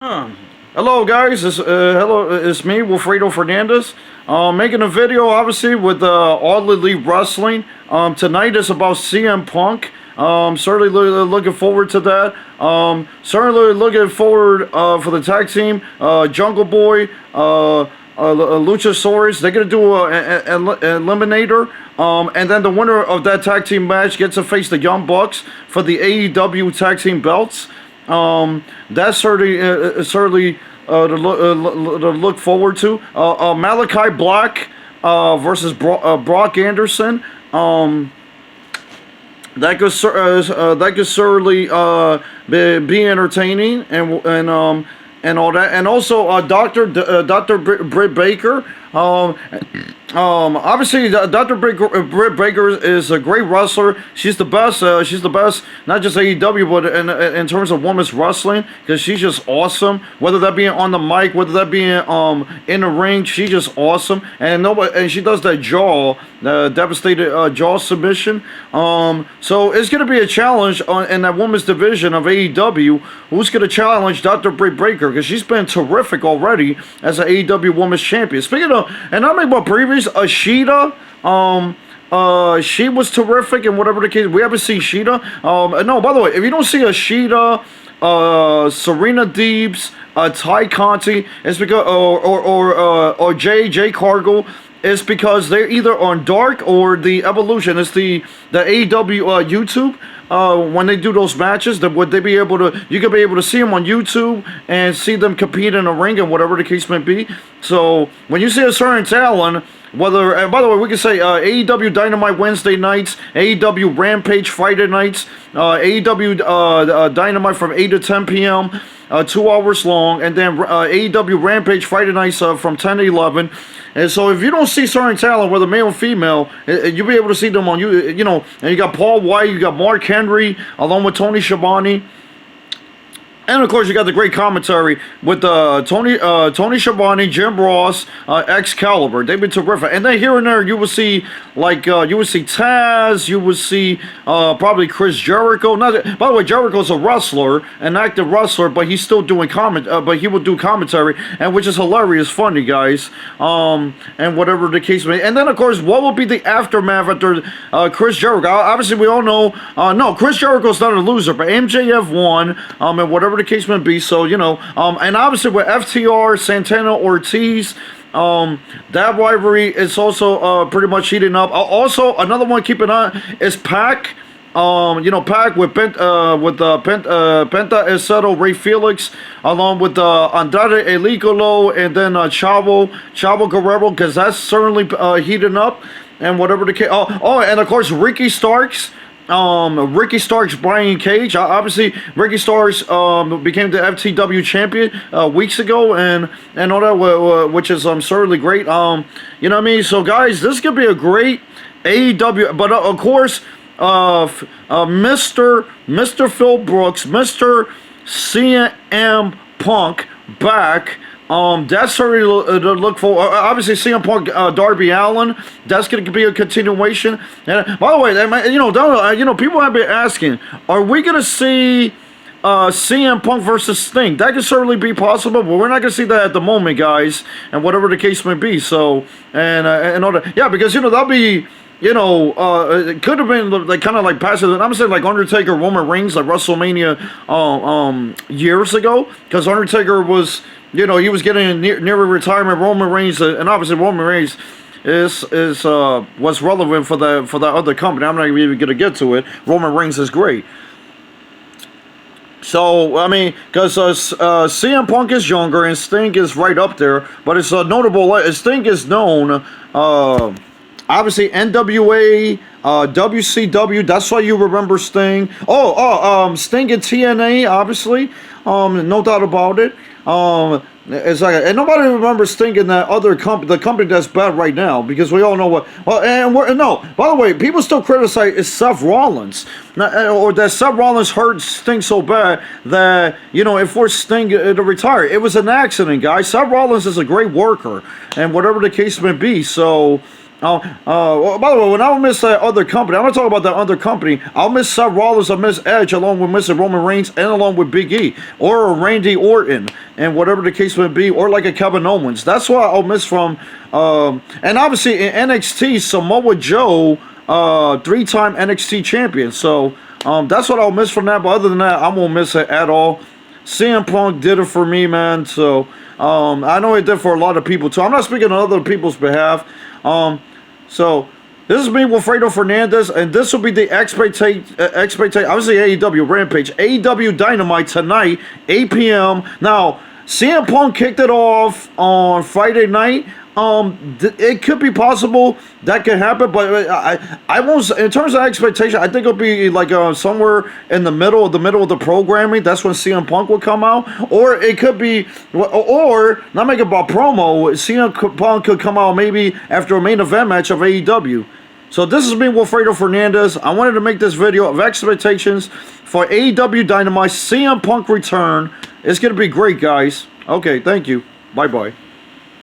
Hello guys, it's me, Wilfredo Fernandez. Making a video obviously with All Elite Wrestling. Tonight is about CM Punk. Certainly looking forward to that. Certainly looking forward for the tag team. Jungle Boy, Luchasaurus. They're gonna do an eliminator. And then the winner of that tag team match gets to face the Young Bucks for the AEW tag team belts. That's certainly to look forward to. Malachi Black versus Brock Anderson. That could certainly be entertaining and all that, and also Dr. Britt Baker. Obviously, Dr. Britt Baker is a great wrestler. She's the best. She's the best, not just AEW, but in terms of women's wrestling, because she's just awesome. Whether that be on the mic, whether that be in the ring, she's just awesome. And she does that jaw, the devastated jaw submission. So it's gonna be a challenge in that women's division of AEW. Who's gonna challenge Dr. Britt Baker? Because she's been terrific already as an AEW Women's Champion. Speaking of, and I make my previous Ashita, she was terrific, and whatever the case, we haven't seen Sheeta. No, by the way, if you don't see Ashita, Serena Deebs, Ty Conti, it's because or J Cargill. It's because they're either on Dark or the Evolution. It's the AEW YouTube. When they do those matches, you could be able to see them on YouTube and see them compete in a ring and whatever the case may be. So when you see a certain talent, and by the way, we can say AEW Dynamite Wednesday nights, AEW Rampage Friday nights, AEW Dynamite from 8 to 10 p.m., 2 hours long, and then AEW Rampage Friday nights from 10 to 11. And so if you don't see certain talent, whether male or female, you'll be able to see them on you know. And you got Paul White, you got Mark Henry, along with Tony Schiavone. And of course, you got the great commentary with Tony Schiavone, Jim Ross, Excalibur. They've been terrific. And then here and there, you will see Taz, you will see probably Chris Jericho. By the way, Jericho's a wrestler, an active wrestler, but he's still doing but he will do commentary, and which is hilarious, funny guys. And whatever the case may be. And then of course, what will be the aftermath after Chris Jericho? Obviously, we all know. No, Chris Jericho's not a loser, but MJF won. And whatever the case may be, so you know, and obviously with FTR, Santana, Ortiz, that rivalry is also pretty much heating up. Also, another one keep an eye is Pac. You know, Pac with Penta Eseto, Ray Felix, along with Andrade El Idolo, and then Chavo Guerrero, because that's certainly heating up, and whatever the case. And of course Ricky Starks. Ricky Starks, Brian Cage. Obviously, Ricky Starks became the FTW champion weeks ago, and all that, which is certainly great. You know what I mean? So, guys, this could be a great AEW. But of course, Mr. Phil Brooks, Mr. CM Punk back. That's certainly to look for. Obviously, CM Punk, Darby Allin. That's going to be a continuation. And by the way, people have been asking, are we going to see CM Punk versus Sting? That could certainly be possible, but we're not going to see that at the moment, guys. And whatever the case may be. So and all that. Yeah, because that'll be. It could have been like kind of like passive. I'm saying like Undertaker, Roman Reigns, like WrestleMania, years ago, because Undertaker was, he was getting near retirement. Roman Reigns, and obviously Roman Reigns is what's relevant for that other company. I'm not even gonna get to it. Roman Reigns is great. So, I mean, because CM Punk is younger and Sting is right up there, but it's notable. Sting is known. Obviously, NWA, WCW, that's why you remember Sting. Sting in TNA, obviously, no doubt about it. It's like, and nobody remembers Sting in that other company, the company that's bad right now, because we all know what. By the way, people still criticize Seth Rollins, or that Seth Rollins hurt Sting so bad that it forced Sting to retire. It was an accident, guys. Seth Rollins is a great worker, and whatever the case may be. So. By the way, when I will miss that other company, I'm gonna talk about that other company. I'll miss Seth Rollins, I'll miss Edge, along with Mr. Roman Reigns, and along with Big E, or Randy Orton, and whatever the case may be, or like a Kevin Owens. That's what I'll miss from. And obviously in NXT, Samoa Joe, 3-time NXT champion. So that's what I'll miss from that. But other than that, I won't miss it at all. CM Punk did it for me, man. So I know it did for a lot of people too. I'm not speaking on other people's behalf. So this is me, Wilfredo Fernandez, and this will be the expectation. Obviously, AEW Rampage, AEW Dynamite tonight, 8 p.m. Now, CM Punk kicked it off on Friday night. It could be possible that could happen, but I won't. In terms of expectation, I think it'll be like somewhere in the middle of the programming. That's when CM Punk will come out, or it could be, or not make it about promo. CM Punk could come out maybe after a main event match of AEW. So this is me, Wilfredo Fernandez. I wanted to make this video of expectations for AEW Dynamite CM Punk return. It's gonna be great, guys. Okay, thank you. Bye bye.